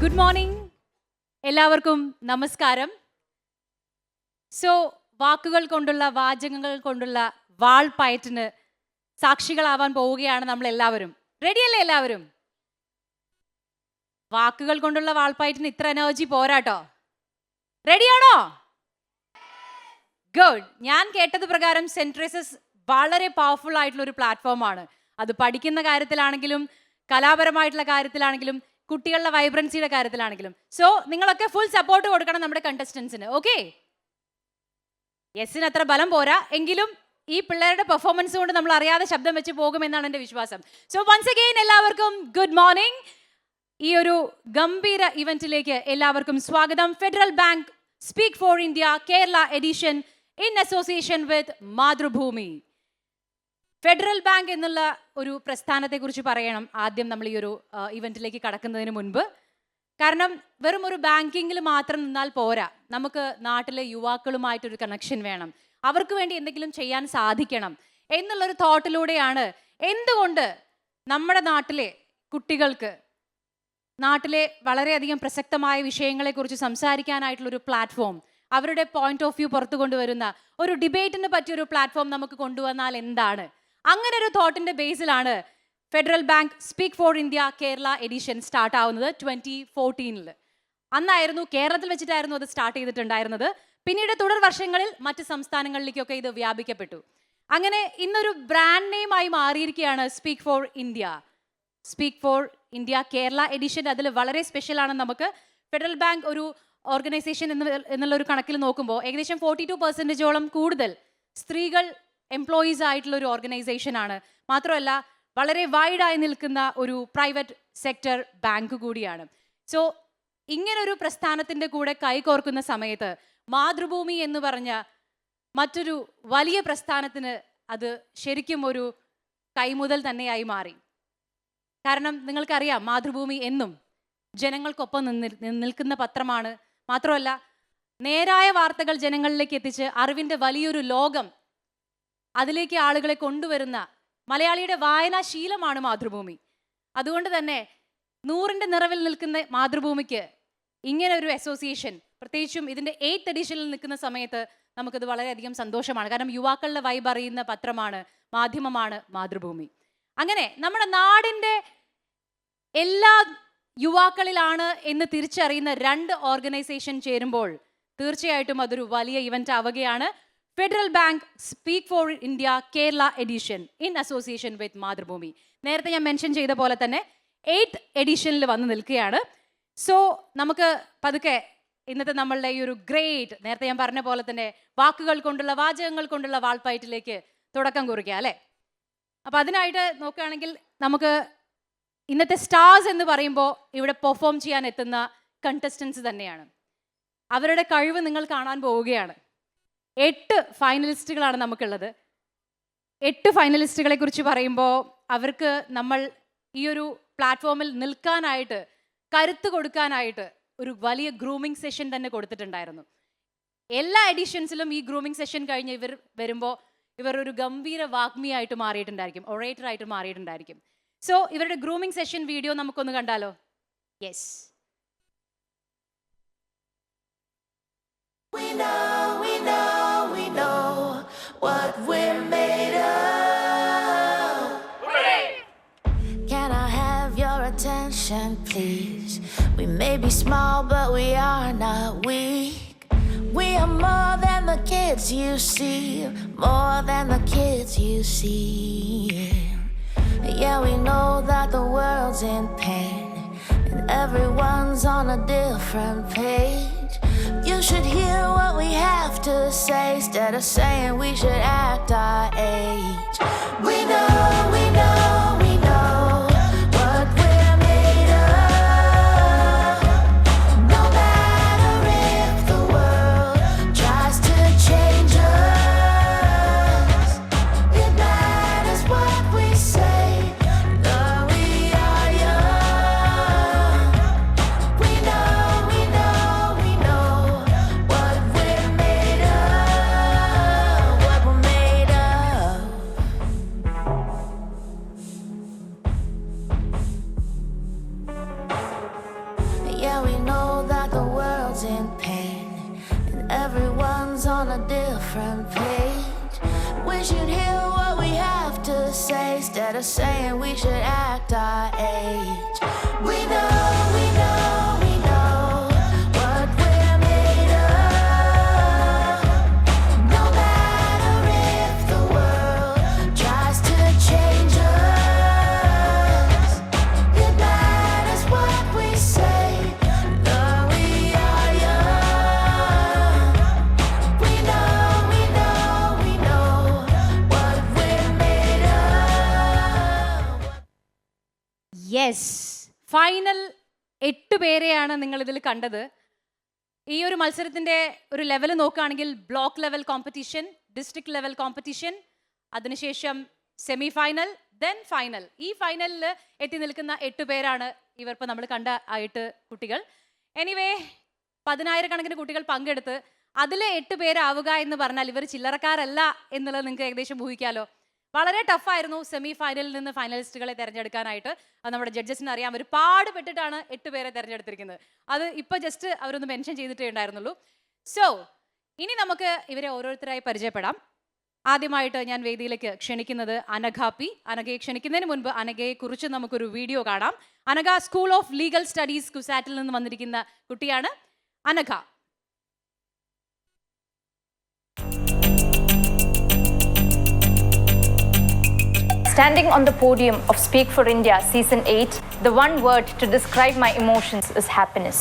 Good morning എല്ലാവർക്കും നമസ്കാരം. So വാക്കുകൾ കൊണ്ടുള്ള വാചകങ്ങൾ കൊണ്ടുള്ള വാൾപ്പയറ്റിന് സാക്ഷികളാവാൻ പോവുകയാണ് നമ്മൾ എല്ലാവരും. റെഡിയല്ലേ എല്ലാവരും? വാക്കുകൾ കൊണ്ടുള്ള വാൾപ്പയറ്റിന് ഇത്ര എനർജി പോരാട്ടോ. റെഡിയാണോ? ഗുഡ്. ഞാൻ കേട്ടത് പ്രകാരം സെൻട്രേസസ് വളരെ പവർഫുൾ ആയിട്ടുള്ള ഒരു പ്ലാറ്റ്ഫോമാണ്. അത് പഠിക്കുന്ന കാര്യത്തിലാണെങ്കിലും കലാപരമായിട്ടുള്ള കാര്യത്തിലാണെങ്കിലും കുട്ടികളുടെ വൈബ്രൻസിയുടെ കാര്യത്തിലാണെങ്കിലും. സോ നിങ്ങളൊക്കെ ഫുൾ സപ്പോർട്ട് കൊടുക്കണം നമ്മുടെ കണ്ടസ്റ്റൻസിന്. ഓക്കെ? യെസിന് അത്ര ബലം പോരാ എങ്കിലും ഈ പിള്ളേരുടെ പെർഫോമൻസ് കൊണ്ട് നമ്മൾ അറിയാതെ ശബ്ദം വെച്ച് പോകുമെന്നാണ് എൻ്റെ വിശ്വാസം. സോ വൺസ് അഗെയിൻ എല്ലാവർക്കും ഗുഡ് മോർണിംഗ്. ഈ ഒരു ഗംഭീര ഇവന്റിലേക്ക് എല്ലാവർക്കും സ്വാഗതം. Federal bank speak for India Kerala edition in association with Mathrubhumi. Federal bank എന്നുള്ള ഒരു പ്രസ്ഥാനത്തെക്കുറിച്ച് പറയണം ആദ്യം നമ്മൾ ഈ ഒരു ഇവന്റിലേക്ക് കടക്കുന്നതിന് മുൻപ്. കാരണം വെറും ഒരു ബാങ്കിങ്ങിൽ മാത്രം നിന്നാൽ പോരാ, നമുക്ക് നാട്ടിലെ യുവാക്കളുമായിട്ടൊരു കണക്ഷൻ വേണം, അവർക്ക് വേണ്ടി എന്തെങ്കിലും ചെയ്യാൻ സാധിക്കണം എന്നുള്ളൊരു തോട്ടിലൂടെയാണ് എന്തുകൊണ്ട് നമ്മുടെ നാട്ടിലെ കുട്ടികൾക്ക് നാട്ടിലെ വളരെയധികം പ്രസക്തമായ വിഷയങ്ങളെക്കുറിച്ച് സംസാരിക്കാനായിട്ടുള്ളൊരു പ്ലാറ്റ്ഫോം, അവരുടെ പോയിന്റ് ഓഫ് വ്യൂ പുറത്തു കൊണ്ടുവരുന്ന ഒരു ഡിബേറ്റിന് പറ്റിയൊരു പ്ലാറ്റ്ഫോം നമുക്ക് കൊണ്ടുവന്നാൽ എന്താണ്, അങ്ങനെ ഒരു തോട്ടിന്റെ ബേസിലാണ് federal bank speak for India Kerala edition start ആവുന്നത് 2014. അന്നായിരുന്നു കേരളത്തിൽ വെച്ചിട്ടായിരുന്നു അത് സ്റ്റാർട്ട് ചെയ്തിട്ടുണ്ടായിരുന്നത്. പിന്നീട് തുടർ വർഷങ്ങളിൽ മറ്റ് സംസ്ഥാനങ്ങളിലേക്കൊക്കെ ഇത് വ്യാപിക്കപ്പെട്ടു. അങ്ങനെ ഇന്നൊരു ബ്രാൻഡ് നെയിമായി മാറിയിരിക്കുകയാണ് speak for India. Speak for India Kerala edition അതിൽ വളരെ സ്പെഷ്യലാണ്. നമുക്ക് ഫെഡറൽ ബാങ്ക് ഒരു ഓർഗനൈസേഷൻ എന്നുള്ള ഒരു കണക്കിൽ നോക്കുമ്പോൾ ഏകദേശം 42% കൂടുതൽ സ്ത്രീകൾ എംപ്ലോയീസ് ആയിട്ടുള്ള ഒരു ഓർഗനൈസേഷൻ ആണ്. മാത്രമല്ല വളരെ വൈഡായി നിൽക്കുന്ന ഒരു പ്രൈവറ്റ് സെക്ടർ ബാങ്ക് കൂടിയാണ്. സോ ഇങ്ങനൊരു പ്രസ്ഥാനത്തിൻ്റെ കൂടെ കൈകോർക്കുന്ന സമയത്ത് മാതൃഭൂമി എന്ന് പറഞ്ഞ മറ്റൊരു വലിയ പ്രസ്ഥാനത്തിന് അത് ശരിക്കും ഒരു കൈമുതൽ തന്നെയായി മാറി. കാരണം നിങ്ങൾക്കറിയാം, മാതൃഭൂമി എന്നും ജനങ്ങൾക്കൊപ്പം നിൽക്കുന്ന പത്രമാണ്. മാത്രമല്ല നേരായ വാർത്തകൾ ജനങ്ങളിലേക്ക് എത്തിച്ച് അറിവിൻ്റെ വലിയൊരു ലോകം അതിലേക്ക് ആളുകളെ കൊണ്ടുവരുന്ന മലയാളിയുടെ വായനാശീലമാണ് മാതൃഭൂമി. അതുകൊണ്ട് തന്നെ 100ന്റെ നിറവിൽ നിൽക്കുന്ന മാതൃഭൂമിക്ക് ഇങ്ങനെ ഒരു അസോസിയേഷൻ, പ്രത്യേകിച്ചും ഇതിൻ്റെ 8th എഡിഷനിൽ നിൽക്കുന്ന സമയത്ത് നമുക്കത് വളരെയധികം സന്തോഷമാണ്. കാരണം യുവാക്കളുടെ വൈബ് അറിയുന്ന പത്രമാണ്, മാധ്യമമാണ് മാതൃഭൂമി. അങ്ങനെ നമ്മുടെ നാടിൻ്റെ എല്ലാ യുവാക്കളിലാണ് എന്ന് തിരിച്ചറിയുന്ന 2 ഓർഗനൈസേഷൻ ചേരുമ്പോൾ തീർച്ചയായിട്ടും അതൊരു വലിയ ഇവന്റ് ആവുകയാണ്. Federal bank speak for India Kerala edition in association with Mathrubhumi. നേരത്തെ ഞാൻ മെൻഷൻ ചെയ്ത പോലെ തന്നെ 8th എഡിഷനിൽ വന്ന് നിൽക്കുകയാണ്. സോ നമുക്ക് പതുക്കെ ഇന്നത്തെ നമ്മളുടെ ഈ ഒരു ഗ്രേറ്റ്, നേരത്തെ ഞാൻ പറഞ്ഞ പോലെ തന്നെ വാക്കുകൾ കൊണ്ടുള്ള വാചകങ്ങൾ കൊണ്ടുള്ള വാൾപ്പയറ്റിലേക്ക് തുടക്കം കുറിക്കുക അല്ലേ? അപ്പം അതിനായിട്ട് നോക്കുകയാണെങ്കിൽ നമുക്ക് ഇന്നത്തെ സ്റ്റാർസ് എന്ന് പറയുമ്പോൾ ഇവിടെ പെർഫോം ചെയ്യാൻ എത്തുന്ന കണ്ടസ്റ്റൻസ് തന്നെയാണ്. അവരുടെ കഴിവ് നിങ്ങൾ കാണാൻ പോവുകയാണ്. 8 ഫൈനലിസ്റ്റുകളാണ് നമുക്കുള്ളത്. 8 ഫൈനലിസ്റ്റുകളെ കുറിച്ച് പറയുമ്പോൾ അവർക്ക് നമ്മൾ ഈ ഒരു പ്ലാറ്റ്ഫോമിൽ നിൽക്കാനായിട്ട്, കരുത്ത് കൊടുക്കാനായിട്ട് ഒരു വലിയ ഗ്രൂമിങ് സെഷൻ തന്നെ കൊടുത്തിട്ടുണ്ടായിരുന്നു. എല്ലാ എഡിഷൻസിലും ഈ ഗ്രൂമിങ് സെഷൻ കഴിഞ്ഞ് ഇവർ വരുമ്പോൾ ഇവർ ഒരു ഗംഭീര വാഗ്മിയായിട്ട് മാറിയിട്ടുണ്ടായിരിക്കും, ഒറേറ്ററായിട്ട് മാറിയിട്ടുണ്ടായിരിക്കും. സോ ഇവരുടെ ഗ്രൂമിങ് സെഷൻ വീഡിയോ നമുക്കൊന്ന് കണ്ടാലോ? Yes. What we're made of. Can I have your attention, please? We may be small, but we are not weak. We are more than the kids you see, more than the kids you see. Yeah, we know that the world's in pain, and everyone's on a different page. You should hear what we have to say instead of saying we should act our age. We know, we know, we know what we're made of. No matter if the world tries to change us, it matters what we say, though we are young. We know, we know, we know what we're made of, what we're made of. everyone's in pain, and everyone's on a different page. We should hear what we have to say instead of saying we should act our age. We know, we know, we know what we're made of. No matter if the world tries to change us, it matters what we say, though we are young. We know, we know, we know what we're made of. Yes, final 8 പേരെയാണ് നിങ്ങൾ ഇതിൽ കണ്ടത്. ഈ ഒരു മത്സരത്തിന്റെ ഒരു level നോക്കുകയാണെങ്കിൽ block level competition, district level competition, അതിനുശേഷം സെമി ഫൈനൽ, ദെൻ ഫൈനൽ. ഈ ഫൈനലിൽ എത്തി നിൽക്കുന്ന 8 പേരാണ് ഇവർ ഇപ്പോൾ നമ്മൾ കണ്ട ആ 8 കുട്ടികൾ. എനിവേ, 10,000 കുട്ടികൾ പങ്കെടുത്ത് അതിൽ 8 പേരാവുക എന്ന് പറഞ്ഞാൽ ഇവർ ചില്ലറക്കാരല്ല എന്നുള്ളത് നിങ്ങൾക്ക് ഏകദേശം ഊഹിക്കാലോ. വളരെ ടഫായിരുന്നു സെമി ഫൈനലിൽ നിന്ന് ഫൈനലിസ്റ്റുകളെ തിരഞ്ഞെടുക്കാനായിട്ട്. അത് നമ്മുടെ ജഡ്ജസിന് അറിയാം. അവർ പാടുപെട്ടിട്ടാണ് 8 പേരെ തിരഞ്ഞെടുത്തിരിക്കുന്നത്. അത് ഇപ്പോൾ ജസ്റ്റ് അവരൊന്ന് മെൻഷൻ ചെയ്തിട്ടേ ഉണ്ടായിരുന്നുള്ളൂ. സോ ഇനി നമുക്ക് ഇവരെ ഓരോരുത്തരായി പരിചയപ്പെടാം. ആദ്യമായിട്ട് ഞാൻ വേദിയിലേക്ക് ക്ഷണിക്കുന്നത് അനഘ പി. അനഘയെ ക്ഷണിക്കുന്നതിന് മുൻപ് അനഘയെ കുറിച്ച് നമുക്കൊരു വീഡിയോ കാണാം. Anagha school of legal studies കുസാറ്റിൽ നിന്ന് വന്നിരിക്കുന്ന കുട്ടിയാണ്. Anagha, Standing on the podium of Speak for India Season 8, the one word to describe my emotions is happiness.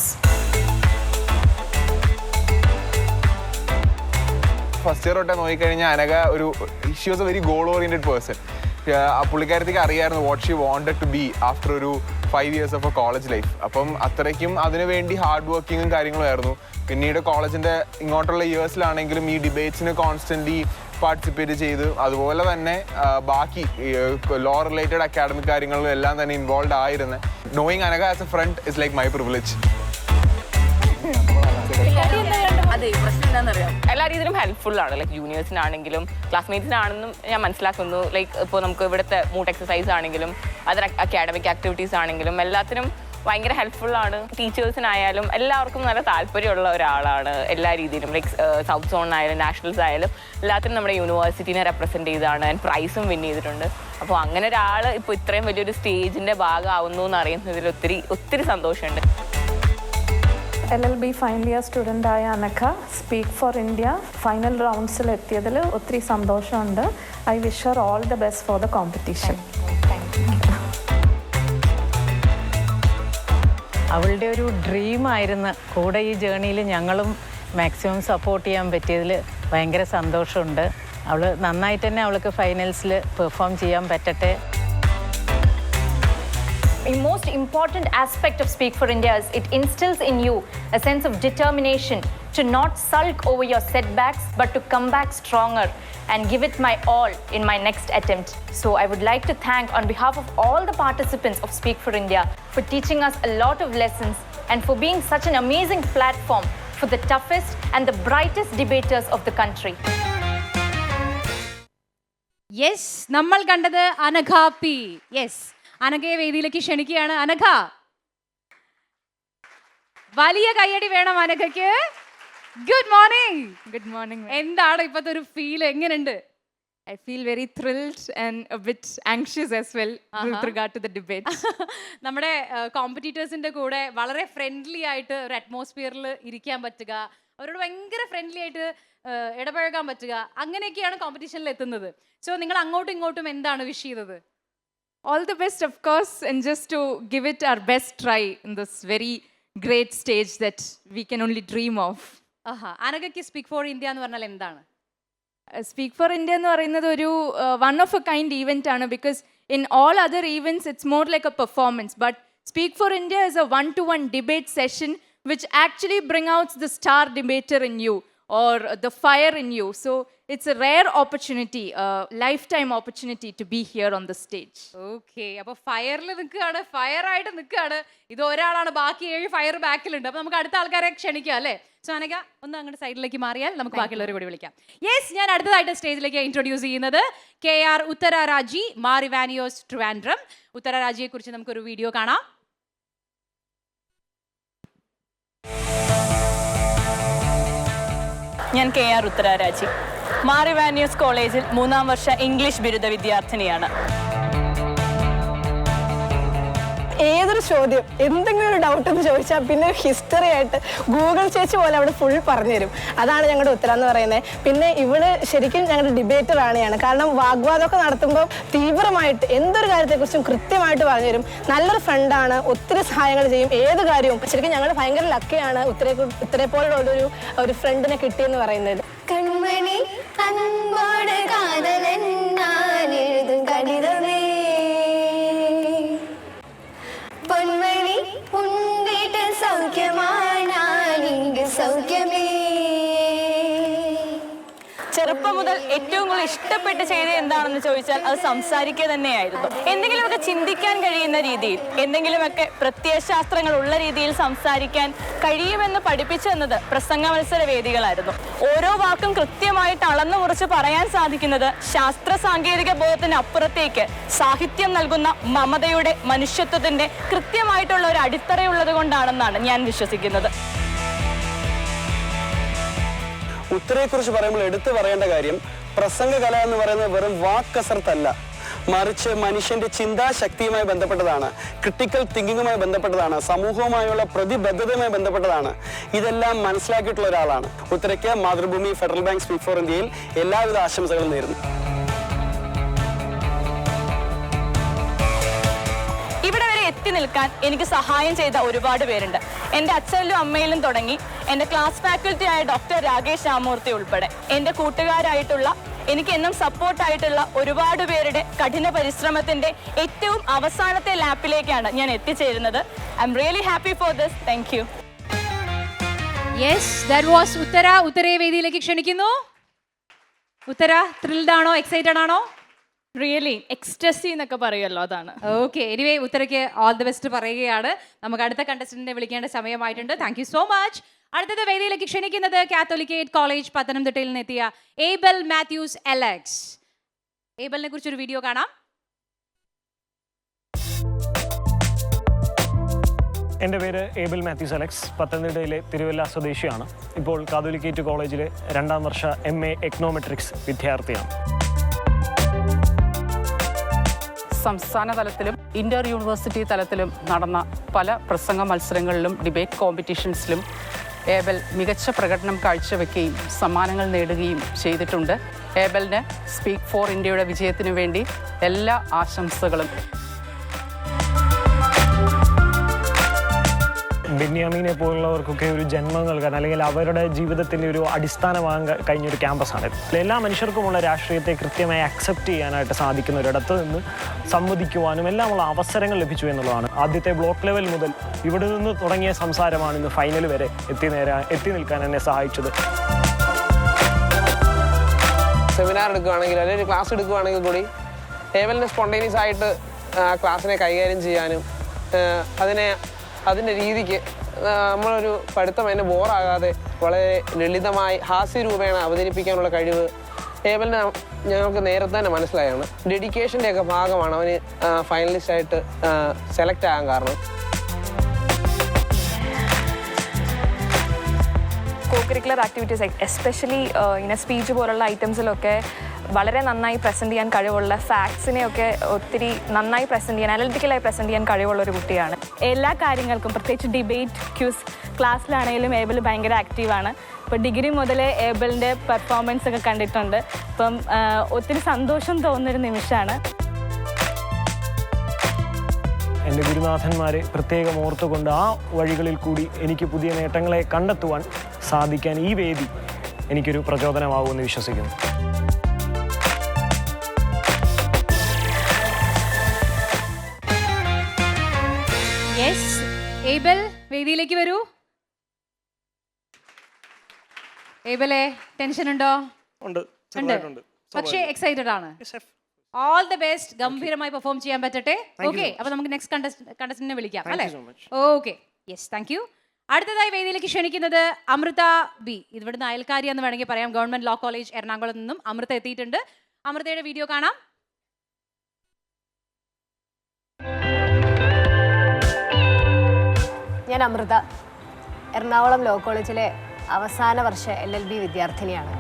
First year തൊട്ടേ നോക്കിക്കഴിഞ്ഞാൽ Anagha she was a very goal oriented person. ആ പുള്ളിക്കാരത്തേക്ക് അറിയാമായിരുന്നു what she wanted to be after ഒരു 5 years of a college life. അപ്പം അത്രയ്ക്കും അതിനുവേണ്ടി hard വർക്കിങ്ങും കാര്യങ്ങളും ആയിരുന്നു. പിന്നീട് കോളേജിൻ്റെ ഇങ്ങോട്ടുള്ള ഇയേഴ്സിലാണെങ്കിലും ഈ ഡിബേറ്റ്സിന് കോൺസ്റ്റൻ്റ്ലി പാർട്ടിസിപ്പേറ്റ് ചെയ്ത്, അതുപോലെ തന്നെ ബാക്കി ലോ റിലേറ്റഡ് അക്കാഡമിക് കാര്യങ്ങളിലും എല്ലാം തന്നെ ഇൻവോൾവ് ആയിരുന്നു. Knowing Anagha as a friend is like my privilege. അതെ, പ്രശ്നം എന്താണെന്നറിയാം, എല്ലാ രീതിയിലും ഹെൽപ്ഫുൾ ആണ്. ലൈക്ക് ജൂനിയേഴ്സിനാണെങ്കിലും ക്ലാസ്മേറ്റ്സിനാണെന്നും ഞാൻ മനസ്സിലാക്കുന്നു. ലൈക്ക് ഇപ്പോൾ നമുക്ക് ഇവിടുത്തെ മൂട്ട് എക്സസൈസ് ആണെങ്കിലും അതർ അക്കാഡമിക് ആക്ടിവിറ്റീസ് ആണെങ്കിലും എല്ലാത്തിനും ഭയങ്കര ഹെൽപ്ഫുള്ളാണ്. ടീച്ചേഴ്സിനായാലും എല്ലാവർക്കും നല്ല താല്പര്യമുള്ള ഒരാളാണ് എല്ലാ രീതിയിലും. ലൈക്ക് സൗത്ത് സോണിനായാലും നാഷണൽസ് ആയാലും എല്ലാത്തിനും നമ്മുടെ യൂണിവേഴ്സിറ്റീനെ റെപ്രസെൻറ്റ് ചെയ്താണ്. ഞാൻ പ്രൈസും വിൻ ചെയ്തിട്ടുണ്ട്. അപ്പോൾ അങ്ങനെ ഒരാൾ ഇപ്പോൾ ഇത്രയും വലിയൊരു സ്റ്റേജിൻ്റെ ഭാഗമാവുന്നു എന്ന് അറിയുന്നതിൽ ഒത്തിരി ഒത്തിരി സന്തോഷമുണ്ട്. LLB ഫൈനൽ ഇയർ സ്റ്റുഡൻ്റ് ആയ Anagha speak for India final റൗണ്ട്സിൽ എത്തിയതിൽ ഒത്തിരി സന്തോഷമുണ്ട്. I wish her all the best for the competition. അവളുടെ ഒരു ഡ്രീമായിരുന്നു. കൂടെ ഈ ജേണിയിൽ ഞങ്ങളും മാക്സിമം സപ്പോർട്ട് ചെയ്യാൻ പറ്റിയതിൽ ഭയങ്കര സന്തോഷമുണ്ട്. അവൾ നന്നായിട്ട് തന്നെ അവൾക്ക് ഫൈനൽസിൽ പെർഫോം ചെയ്യാൻ പറ്റട്ടെ. The most important aspect of Speak for India is it instills in you a sense of determination to not sulk over your setbacks but to come back stronger and give it my all in my next attempt. So I would like to thank on behalf of all the participants of Speak for India for teaching us a lot of lessons and for being such an amazing platform for the toughest and the brightest debaters of the country. Yes, നമ്മൾ കണ്ടത് Anagha P. Yes, അനഘയെ വേദിയിലേക്ക് ക്ഷണിക്കുകയാണ്. അനഘ, വലിയ കയ്യടി വേണം അനഘയ്ക്ക്. Good morning. Good morning. എന്താണ് ഇപ്പോഴത്തെ ഒരു ഫീൽ? എങ്ങനെയുണ്ട്? I feel very thrilled and a bit anxious as well with regard to the debate. നമ്മുടെ കോമ്പറ്റീറ്റേഴ്സിന്റെ കൂടെ വളരെ ഫ്രണ്ട്ലി ആയിട്ട് ഒരു അറ്റ്മോസ്ഫിയറിൽ ഇരിക്കാൻ പറ്റുക, അവരോട് ഭയങ്കര ഫ്രണ്ട്ലി ആയിട്ട് ഇടപഴകാൻ പറ്റുക, അങ്ങനെയൊക്കെയാണ് കോമ്പറ്റീഷനിൽ എത്തുന്നത്. സോ നിങ്ങൾ അങ്ങോട്ടും ഇങ്ങോട്ടും എന്താണ് വിഷ് ചെയ്തത്? All the best, of course, and just to give it our best try in this very great stage that we can only dream of. അനഘയ്ക്ക് സ്പീക്ക് ഫോർ ഇന്ത്യ എന്ന് പറഞ്ഞാൽ എന്താണ്? Speak for India എന്ന് പറയുന്നത് ഒരു one of a kind event ആണ്, because in all other events it's more like a performance, but Speak for India is a one-to-one debate session which actually bring out the star debater in you or the fire in you. So it's a rare opportunity, a lifetime opportunity to be here on the stage. Okay, അപ്പൊ ഫയറിൽ നിൽക്കുകയാണ്, ഫയറായിട്ട് നിൽക്കുകയാണ്. ഇത് ഒരാളാണ്, ബാക്കി 7 fire ബാക്കിലുണ്ട്. അപ്പൊ നമുക്ക് അടുത്ത ആൾക്കാരെ ക്ഷണിക്കാം അല്ലേ? സോ അനഘ ഒന്ന് അങ്ങോട്ട് സൈഡിലേക്ക് മാറിയാൽ നമുക്ക് ബാക്കിയുള്ളവരെ കൂടി വിളിക്കാം. യെസ്, ഞാൻ അടുത്തതായിട്ട് സ്റ്റേജിലേക്ക് ഇൻട്രൊഡ്യൂസ് ചെയ്യുന്നത് KR ഉത്തര രാജി, മാർ ഇവാനിയോസ് ട്രിവാൻഡ്രം. ഉത്തര രാജിയെ കുറിച്ച് നമുക്കൊരു വീഡിയോ കാണാം. ഞാൻ KR ഉത്തരാരാജി. മാർ ഇവാനിയോസ് കോളേജിൽ 3ാം വർഷ ഇംഗ്ലീഷ് ബിരുദ വിദ്യാർത്ഥിനിയാണ്. ഏതൊരു ചോദ്യം എന്തെങ്കിലും ഒരു ഡൗട്ട് എന്ന് ചോദിച്ചാൽ പിന്നെ ഹിസ്റ്ററി ആയിട്ട് ഗൂഗിൾ ചേച്ചി പോലെ അവിടെ ഫുൾ പറഞ്ഞുതരും. അതാണ് ഞങ്ങളുടെ ഉത്തരം എന്ന് പറയുന്നത്. പിന്നെ ഇവള് ശരിക്കും ഞങ്ങളുടെ ഡിബേറ്റർ ആണ്. കാരണം വാഗ്വാദമൊക്കെ നടത്തുമ്പോൾ തീവ്രമായിട്ട് എന്തൊരു കാര്യത്തെക്കുറിച്ചും കൃത്യമായിട്ട് പറഞ്ഞുതരും. നല്ലൊരു ഫ്രണ്ടാണ്, ഒത്തിരി സഹായങ്ങൾ ചെയ്യും ഏത് കാര്യവും. ശരിക്കും ഞങ്ങൾ ഭയങ്കര ലക്കിയാണ് ഉത്തരേ പോലുള്ള ഒരു ഫ്രണ്ടിനെ കിട്ടിയെന്ന് പറയുന്നത്. കൺമണി അൻപോട് കാതലൻ ഞാൻ എഴുതും കടിതമേ പൊന്മണി ഉൻ വീട്ടിൽ സൗഖ്യമാണ് ഇങ്ങ് സൗഖ്യമേ. ചെറുപ്പം മുതൽ ഏറ്റവും കൂടുതൽ ഇഷ്ടപ്പെട്ട് ചെയ്തത് എന്താണെന്ന് ചോദിച്ചാൽ അത് സംസാരിക്കുക തന്നെയായിരുന്നു. എന്തെങ്കിലുമൊക്കെ ചിന്തിക്കാൻ കഴിയുന്ന രീതിയിൽ, എന്തെങ്കിലുമൊക്കെ പ്രത്യയശാസ്ത്രങ്ങൾ ഉള്ള രീതിയിൽ സംസാരിക്കാൻ കഴിയുമെന്ന് പഠിപ്പിച്ചു തന്നത് പ്രസംഗ മത്സര വേദികളായിരുന്നു. ഓരോ വാക്കും കൃത്യമായിട്ട് അളന്നു മുറിച്ച് പറയാൻ സാധിക്കുന്നത് ശാസ്ത്ര സാങ്കേതിക ബോധത്തിന് അപ്പുറത്തേക്ക് സാഹിത്യം നൽകുന്ന മമതയുടെ, മനുഷ്യത്വത്തിന്റെ കൃത്യമായിട്ടുള്ള ഒരു അടിത്തറയുള്ളത് കൊണ്ടാണെന്നാണ് ഞാൻ വിശ്വസിക്കുന്നത്. ഉത്തരയെക്കുറിച്ച് പറയുമ്പോൾ എടുത്തു പറയേണ്ട കാര്യം, പ്രസംഗകല എന്ന് പറയുന്നത് വെറും വാക്കസർത്തല്ല, മറിച്ച് മനുഷ്യന്റെ ചിന്താശക്തിയുമായി ബന്ധപ്പെട്ടതാണ്, ക്രിട്ടിക്കൽ തിങ്കിങ്ങുമായി ബന്ധപ്പെട്ടതാണ്, സമൂഹവുമായുള്ള പ്രതിബദ്ധതയുമായി ബന്ധപ്പെട്ടതാണ്. ഇതെല്ലാം മനസ്സിലാക്കിയിട്ടുള്ള ഒരാളാണ്. ഉത്തരയ്ക്ക് Mathrubhumi federal bank speak for ഇന്ത്യയിൽ എല്ലാവിധ ആശംസകളും നേരുന്നു. ഇവിടെ വരെ എത്തി നിൽക്കാൻ എനിക്ക് സഹായം ചെയ്ത ഒരുപാട് പേരുണ്ട്. എൻ്റെ അച്ഛനിലും അമ്മയിലും തുടങ്ങി എൻ്റെ ക്ലാസ് ഫാക്കൽറ്റി ആയ ഡോക്ടർ രാകേഷ് രാമൂർത്തി ഉൾപ്പെടെ എൻ്റെ കൂട്ടുകാരായിട്ടുള്ള, എനിക്ക് എന്നും സപ്പോർട്ടായിട്ടുള്ള ഒരുപാട് പേരുടെ കഠിന പരിശ്രമത്തിൻ്റെ ഏറ്റവും അവസാനത്തെ ലാപ്പിലേക്കാണ് ഞാൻ എത്തിച്ചേരുന്നത്. I'm really happy for this. Thank you. Yes, that was Uthara. ഉത്തരയെ വേദിയിലേക്ക് ക്ഷണിക്കുന്നു. ഉത്തര ത്രിൽഡ് ആണോ, എക്സൈറ്റഡ് ആണോ? റിയലി എക്സ്റ്റസി എന്നൊക്കെ പറയുമല്ലോ, അതാണ്. ഓക്കെ, എനിവേ ഉത്തരയ്ക്ക് ഓൾ ദി ബെസ്റ്റ് പറയുകയാണ്. നമുക്ക് അടുത്ത കണ്ടസ്റ്റന്റിനെ വിളിക്കേണ്ട സമയമായിട്ടുണ്ട്. Thank you so much. അടുത്തത് വേദിയിലേക്ക് ക്ഷണിക്കുന്നത് കാത്തോലിക്കേറ്റ് കോളേജ് പത്തനംതിട്ടയിൽ നിന്നെത്തിയ ഏബൽ മാത്യൂസ് എലക്സ്. ഏബലിനെ കുറിച്ചൊരു വീഡിയോ കാണാം. എൻ്റെ പേര് ഏബൽ മാത്യൂസ് അലക്സ്, പത്തനംതിട്ടയിലെ തിരുവല്ല സ്വദേശിയാണ്. ഇപ്പോൾ കാത്തോലിക്കേറ്റ് കോളേജിലെ 2ാം വർഷ MA എക്കണോമെട്രിക്സ് വിദ്യാർത്ഥിയാണ്. സംസ്ഥാന തലത്തിലും ഇന്റർ യൂണിവേഴ്സിറ്റി തലത്തിലും നടന്ന പല പ്രസംഗ മത്സരങ്ങളിലും ഡിബേറ്റ് കോമ്പറ്റീഷൻസിലും ഏബൽ മികച്ച പ്രകടനം കാഴ്ചവെക്കുകയും സമ്മാനങ്ങൾ നേടുകയും ചെയ്തിട്ടുണ്ട്. ഏബലിന് സ്പീക്ക് ഫോർ ഇന്ത്യയുടെ വിജയത്തിനു വേണ്ടി എല്ലാ ആശംസകളും. ബെന്യാമീനെ പോലുള്ളവർക്കൊക്കെ ഒരു ജന്മം നൽകാൻ, അല്ലെങ്കിൽ അവരുടെ ജീവിതത്തിൻ്റെ ഒരു അടിസ്ഥാനമാകാൻ കഴിഞ്ഞൊരു ക്യാമ്പസാണ്. എല്ലാ മനുഷ്യർക്കുമുള്ള രാഷ്ട്രീയത്തെ കൃത്യമായി അക്സെപ്റ്റ് ചെയ്യാനായിട്ട് സാധിക്കുന്ന ഒരിടത്ത് നിന്ന് സംവദിക്കുവാനും എല്ലാമുള്ള അവസരങ്ങൾ ലഭിച്ചു എന്നുള്ളതാണ്. ആദ്യത്തെ ബ്ലോക്ക് ലെവൽ മുതൽ ഇവിടെ നിന്ന് തുടങ്ങിയ സംസാരമാണ് ഇന്ന് ഫൈനൽ വരെ എത്തി നിൽക്കാൻ എന്നെ സഹായിച്ചത്. സെമിനാർ എടുക്കുകയാണെങ്കിൽ അല്ലെങ്കിൽ ക്ലാസ് എടുക്കുകയാണെങ്കിൽ കൂടി ഏബലിന് സ്പോണ്ടേനിയസ് ആയിട്ട് ക്ലാസ്സിനെ കൈകാര്യം ചെയ്യാനും അതിൻ്റെ രീതിക്ക് നമ്മളൊരു പഠിത്തം അതിന് ബോറാകാതെ വളരെ ലളിതമായി ഹാസ്യരൂപേണ അവതരിപ്പിക്കാനുള്ള കഴിവ് ഏബലിന് ഞങ്ങൾക്ക് നേരത്തെ തന്നെ മനസ്സിലായാണ്. ഡെഡിക്കേഷൻ്റെയൊക്കെ ഭാഗമാണ് അവന് ഫൈനലിസ്റ്റായിട്ട് സെലക്ട് ആകാൻ കാരണം. കോ കരിക്കുലർ ആക്ടിവിറ്റീസ് എസ്പെഷ്യലി ഇങ്ങനെ സ്പീച്ച് പോലുള്ള ഐറ്റംസിലൊക്കെ വളരെ നന്നായി പ്രസൻറ്റ് ചെയ്യാൻ കഴിവുള്ള, ഫാക്ട്സിനെയൊക്കെ ഒത്തിരി നന്നായി പ്രസൻറ്റ് ചെയ്യാൻ, അനലിറ്റിക്കലായി പ്രസൻറ്റ് ചെയ്യാൻ കഴിവുള്ള ഒരു കുട്ടിയാണ്. എല്ലാ കാര്യങ്ങൾക്കും, പ്രത്യേകിച്ച് ഡിബേറ്റ്, ക്യൂസ്, ക്ലാസ്സിലാണെങ്കിലും ഏബൽ ഭയങ്കര ആക്റ്റീവാണ്. ഇപ്പോൾ ഡിഗ്രി മുതലേ ഏബലിൻ്റെ പെർഫോമൻസ് ഒക്കെ കണ്ടിട്ടുണ്ട്. അപ്പം ഒത്തിരി സന്തോഷം തോന്നുന്നൊരു നിമിഷമാണ്. എൻ്റെ ഗുരുനാഥന്മാരെ പ്രത്യേകം ഓർത്തുകൊണ്ട് ആ വഴികളിൽ കൂടി എനിക്ക് പുതിയ നേട്ടങ്ങളെ കണ്ടെത്തുവാൻ സാധിക്കാൻ ഈ വേദി എനിക്കൊരു പ്രചോദനമാകുമെന്ന് വിശ്വസിക്കുന്നു. യെസ്, ഏബൽ വേദിയിലേക്ക് വരൂ. ഏബലെ, ടെൻഷൻ ഉണ്ടോ? ഉണ്ട്, പക്ഷേ എക്സൈറ്റഡ് ആണ്. All the best. ഗംഭീരമായി പെർഫോം ചെയ്യാൻ പറ്റട്ടെ. ഓക്കെ, അപ്പൊ നമുക്ക് നെക്സ്റ്റ് കണ്ടസ്റ്റന്റിനെ വിളിക്കാം അല്ലേ? Okay, yes, thank you. അടുത്തതായി വേദിയിലേക്ക് ക്ഷണിക്കുന്നത് അമൃത ബി. ഇവിടുന്ന് അയൽക്കാരി എന്ന് വേണമെങ്കിൽ പറയാം. ഗവൺമെന്റ് ലോ കോളേജ് എറണാകുളത്ത് നിന്നും അമൃത എത്തിയിട്ടുണ്ട്. അമൃതയുടെ വീഡിയോ കാണാം. ഞാൻ അമൃത, എറണാകുളം ലോ കോളേജിലെ അവസാന വർഷ LLB വിദ്യാർത്ഥിനിയാണ്.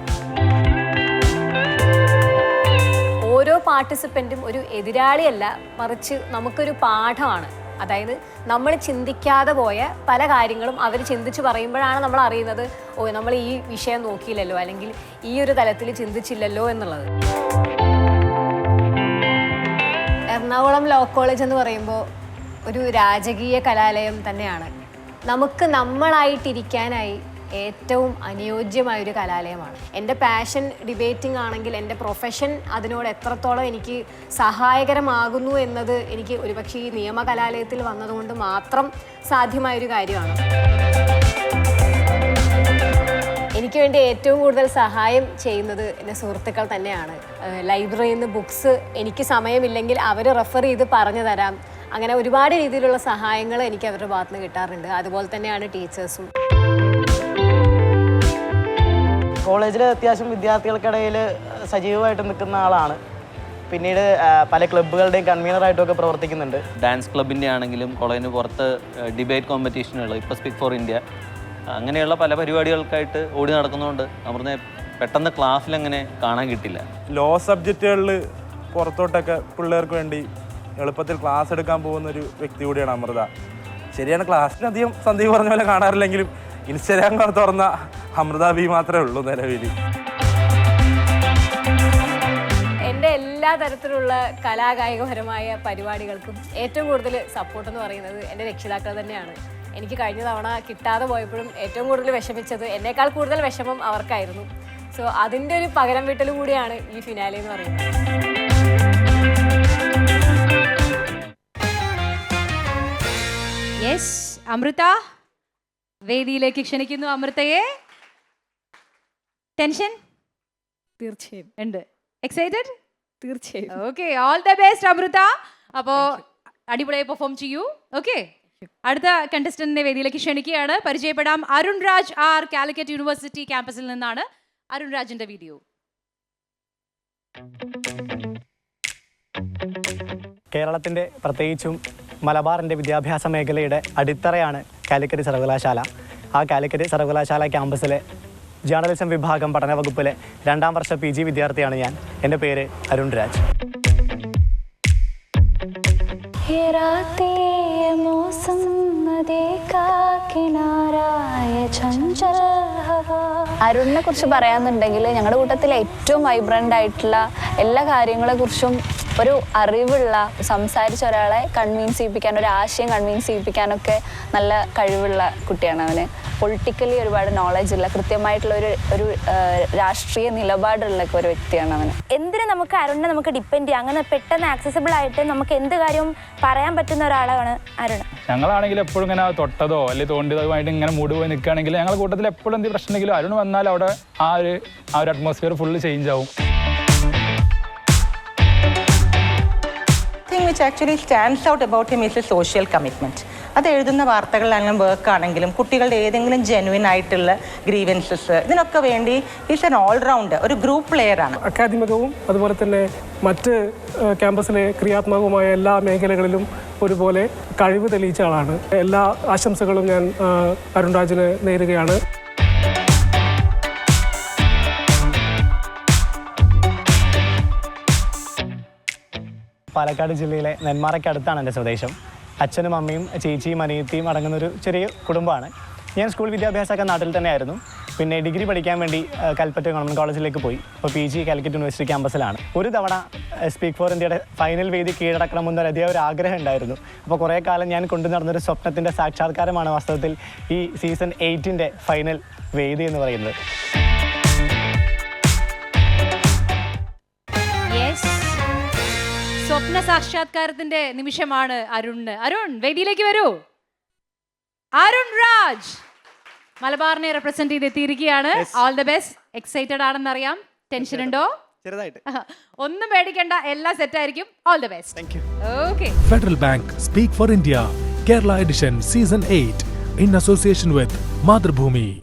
ഓരോ പാർട്ടിസിപ്പൻറ്റും ഒരു എതിരാളിയല്ല, മറിച്ച് നമുക്കൊരു പാഠമാണ്. അതായത് നമ്മൾ ചിന്തിക്കാതെ പോയ പല കാര്യങ്ങളും അവർ ചിന്തിച്ച് പറയുമ്പോഴാണ് നമ്മൾ അറിയുന്നത്, ഓ നമ്മൾ ഈ വിഷയം നോക്കിയില്ലല്ലോ, അല്ലെങ്കിൽ ഈ ഒരു തലത്തിൽ ചിന്തിച്ചില്ലല്ലോ എന്നുള്ളത്. എറണാകുളം ലോ കോളേജ് എന്ന് പറയുമ്പോൾ ഒരു രാജകീയ കലാലയം തന്നെയാണ്. നമുക്ക് നമ്മളായിട്ടിരിക്കാനായി ഏറ്റവും അനുയോജ്യമായൊരു കലാലയമാണ്. എൻ്റെ പാഷൻ ഡിബേറ്റിംഗ് ആണെങ്കിൽ എൻ്റെ പ്രൊഫഷൻ അതിനോട് എത്രത്തോളം എനിക്ക് സഹായകരമാകുന്നു എന്നത് എനിക്ക് ഒരുപക്ഷെ ഈ നിയമ കലാലയത്തിൽ വന്നതുകൊണ്ട് മാത്രം സാധ്യമായൊരു കാര്യമാണ്. എനിക്ക് വേണ്ടി ഏറ്റവും കൂടുതൽ സഹായം ചെയ്യുന്നത് എൻ്റെ സുഹൃത്തുക്കൾ തന്നെയാണ്. ലൈബ്രറിയിൽ നിന്ന് ബുക്സ് എനിക്ക് സമയമില്ലെങ്കിൽ അവർ റെഫർ ചെയ്ത് പറഞ്ഞു തരാം. അങ്ങനെ ഒരുപാട് രീതിയിലുള്ള സഹായങ്ങൾ എനിക്ക് അവരുടെ ഭാഗത്ത് നിന്ന് കിട്ടാറുണ്ട്. അതുപോലെ തന്നെയാണ് ടീച്ചേഴ്സും. കോളേജിൽ അത്യാവശ്യം വിദ്യാർത്ഥികൾക്കിടയിൽ സജീവമായിട്ട് നിൽക്കുന്ന ആളാണ്. പിന്നീട് പല ക്ലബ്ബുകളുടെയും കൺവീനറായിട്ടൊക്കെ പ്രവർത്തിക്കുന്നുണ്ട്. ഡാൻസ് ക്ലബിൻ്റെ ആണെങ്കിലും കോളേജിന് പുറത്ത് ഡിബേറ്റ് കോമ്പറ്റീഷനുകൾ, ഇപ്പോൾ സ്പീക്ക് ഫോർ ഇന്ത്യ, അങ്ങനെയുള്ള പല പരിപാടികൾക്കായിട്ട് ഓടി നടക്കുന്നതുകൊണ്ട് അമൃതനെ പെട്ടെന്ന് ക്ലാസ്സിലങ്ങനെ കാണാൻ കിട്ടില്ല. ലോ സബ്ജക്റ്റുകളിൽ പുറത്തോട്ടൊക്കെ പിള്ളേർക്ക് വേണ്ടി എളുപ്പത്തിൽ ക്ലാസ് എടുക്കാൻ പോകുന്നൊരു വ്യക്തി കൂടിയാണ് അമൃത. ശരിയാണ്, ക്ലാസ്സിനധികം സന്ദീപ് പറഞ്ഞ പോലെ കാണാറില്ലെങ്കിലും ഇൻസ്റ്റാഗ്രാം തുറന്ന അമൃത ബി മാത്രമേ ഉള്ളൂ നിലവിൽ. എൻ്റെ എല്ലാ തരത്തിലുള്ള കലാകായികപരമായ പരിപാടികൾക്കും ഏറ്റവും കൂടുതൽ സപ്പോർട്ട് എന്ന് പറയുന്നത് എൻ്റെ രക്ഷിതാക്കൾ തന്നെയാണ്. എനിക്ക് കഴിഞ്ഞ തവണ കിട്ടാതെ പോയപ്പോഴും ഏറ്റവും കൂടുതൽ വിഷമിച്ചത്, എന്നേക്കാൾ കൂടുതൽ വിഷമം അവർക്കായിരുന്നു. സോ അതിൻ്റെ ഒരു പകരം വീട്ടൽ കൂടിയാണ് ഈ ഫിനാലെ എന്ന് പറയുന്നത്. യെസ്, അമൃത വേദിയിലേക്ക് ക്ഷണിക്കുന്നു. അമൃതയെ. ടെൻഷൻ? തീർച്ചയായും ഉണ്ട്. എക്സൈറ്റഡ്? തീർച്ചയായും. Okay, all the best Amrita. അപ്പോൾ അടിപൊളിയായി പെർഫോം ചെയ്യൂ. ഓക്കെ, അടുത്ത കണ്ടസ്റ്റന്റിനെ വേദിയിലേക്ക് ക്ഷണിക്കുകയാണ്. പരിചയപ്പെടാം. അരുൺ രാജ് ആർ, കാലിക്കറ്റ് യൂണിവേഴ്സിറ്റി ക്യാമ്പസിൽ നിന്നാണ്. അരുൺ രാജിന്റെ വീഡിയോ. കേരളത്തിൻ്റെ പ്രത്യേകിച്ചും മലബാറിൻ്റെ വിദ്യാഭ്യാസ മേഖലയുടെ അടിത്തറയാണ് കാലിക്കറ്റ് സർവകലാശാല. ആ കാലിക്കറ്റ് സർവകലാശാല ക്യാമ്പസിലെ ജേർണലിസം വിഭാഗം പഠന വകുപ്പിലെ 2ാം വർഷ PG വിദ്യാർത്ഥിയാണ് ഞാൻ. എൻ്റെ പേര് അരുൺ രാജ്. അരുണിനെ കുറിച്ച് പറയാന്നുണ്ടെങ്കിൽ ഞങ്ങളുടെ കൂട്ടത്തിലെ ഏറ്റവും വൈബ്രൻ്റ് ആയിട്ടുള്ള എല്ലാ കാര്യങ്ങളെക്കുറിച്ചും ഒരു അറിവുള്ള, സംസാരിച്ച ഒരാളെ കൺവിൻസ് ചെയ്യിപ്പിക്കാൻ, ഒരു ആശയം കൺവിൻസ് ചെയ്യിപ്പിക്കാനൊക്കെ നല്ല കഴിവുള്ള കുട്ടിയാണ് അവന്. പൊളിറ്റിക്കലി ഒരുപാട് നോളജ് ഉള്ള, കൃത്യമായിട്ടുള്ള ഒരു രാഷ്ട്രീയ നിലപാടുള്ള ഒരു വ്യക്തിയാണ് അവന്. എന്തിനു നമുക്ക് അരുണിനെ നമുക്ക് ഡിപ്പെൻഡ് ചെയ്യാം, അങ്ങനെ പെട്ടെന്ന് ആക്സസിബിൾ ആയിട്ട് നമുക്ക് എന്ത് കാര്യവും പറയാൻ പറ്റുന്ന ഒരാളാണ് അരുൺ. ഞങ്ങളാണെങ്കിൽ എപ്പോഴും ഇങ്ങനെ തൊട്ടതോ അല്ലെങ്കിൽ തോണ്ടിയതുമായിട്ട് ഇങ്ങനെ മൂട് പോയി നിൽക്കുകയാണെങ്കിൽ ഞങ്ങളുടെ കൂട്ടത്തിൽ എപ്പോഴും എന്ത് പ്രശ്നമെങ്കിലും അരുൺ വന്നാൽ അവിടെ ആ ഒരു അറ്റ്മോസ്ഫിയർ ഫുള്ള് ചേഞ്ച് ആവും. which actually stands out about him is a social commitment. അത് എഴുതുന്ന വാർത്തകളിലാണെങ്കിലും വർക്കാണെങ്കിലും കുട്ടികളുടെ ഏതെങ്കിലും ജെന്യുവൻ ആയിട്ടുള്ള ഗ്രീവൻസസ്, ഇതിനൊക്കെ വേണ്ടി ഈസ് ആൻ ഓൾറൗണ്ടർ, ഒരു ഗ്രൂപ്പ് പ്ലെയറാണ്. അക്കാദമികവും അതുപോലെ തന്നെ മറ്റ് ക്യാമ്പസിലെ ക്രിയാത്മകവുമായ എല്ലാ മേഖലകളിലും ഒരുപോലെ കഴിവ് തെളിയിച്ച ആളാണ്. എല്ലാ ആശംസകളും ഞാൻ അരുൺ രാജിന് നേരുകയാണ്. പാലക്കാട് ജില്ലയിലെ നെന്മാറയ്ക്കടുത്താണ് എൻ്റെ സ്വദേശം. അച്ഛനും അമ്മയും ചേച്ചിയും അനിയത്തിയും അടങ്ങുന്നൊരു ചെറിയ കുടുംബമാണ്. ഞാൻ സ്കൂൾ വിദ്യാഭ്യാസമൊക്കെ നാട്ടിൽ തന്നെയായിരുന്നു. പിന്നെ ഡിഗ്രി പഠിക്കാൻ വേണ്ടി കൽപ്പറ്റ ഗവൺമെൻറ് കോളേജിലേക്ക് പോയി. ഇപ്പോൾ PG കാലിക്കറ്റ് യൂണിവേഴ്സിറ്റി ക്യാമ്പസിലാണ്. ഒരു തവണ സ്പീക്ക് ഫോർ ഇന്ത്യയുടെ ഫൈനൽ വേദി കീഴടക്കണമെന്നൊരു അധികം ഒരു ആഗ്രഹം ഉണ്ടായിരുന്നു. അപ്പോൾ കുറേ കാലം ഞാൻ കൊണ്ടു നടന്നൊരു സ്വപ്നത്തിൻ്റെ സാക്ഷാത്കാരമാണ് വാസ്തവത്തിൽ ഈ സീസൺ 8ൻ്റെ ഫൈനൽ വേദി എന്ന് പറയുന്നത്. സ്വപ്ന സാക്ഷാത്കാരത്തിന്റെ നിമിഷമാണ് അരുണിന്. അരുൺ വേദിയിലേക്ക് വരൂ. അരുൺ രാജ് മലബാറിനെ റെപ്രസെന്റ് ചെയ്ത് എത്തിയിരിക്കുകയാണ്. All the best. എക്സൈറ്റഡ് ആണെന്ന് അറിയാം. ടെൻഷൻ ഉണ്ടോ? ചെറുതായിട്ട്. ഒന്നും പേടിക്കണ്ട, എല്ലാം സെറ്റ് ആയിരിക്കും. All the best. Thank you. Okay. Federal bank speak for India Kerala edition season 8 in association with Mathrubhumi.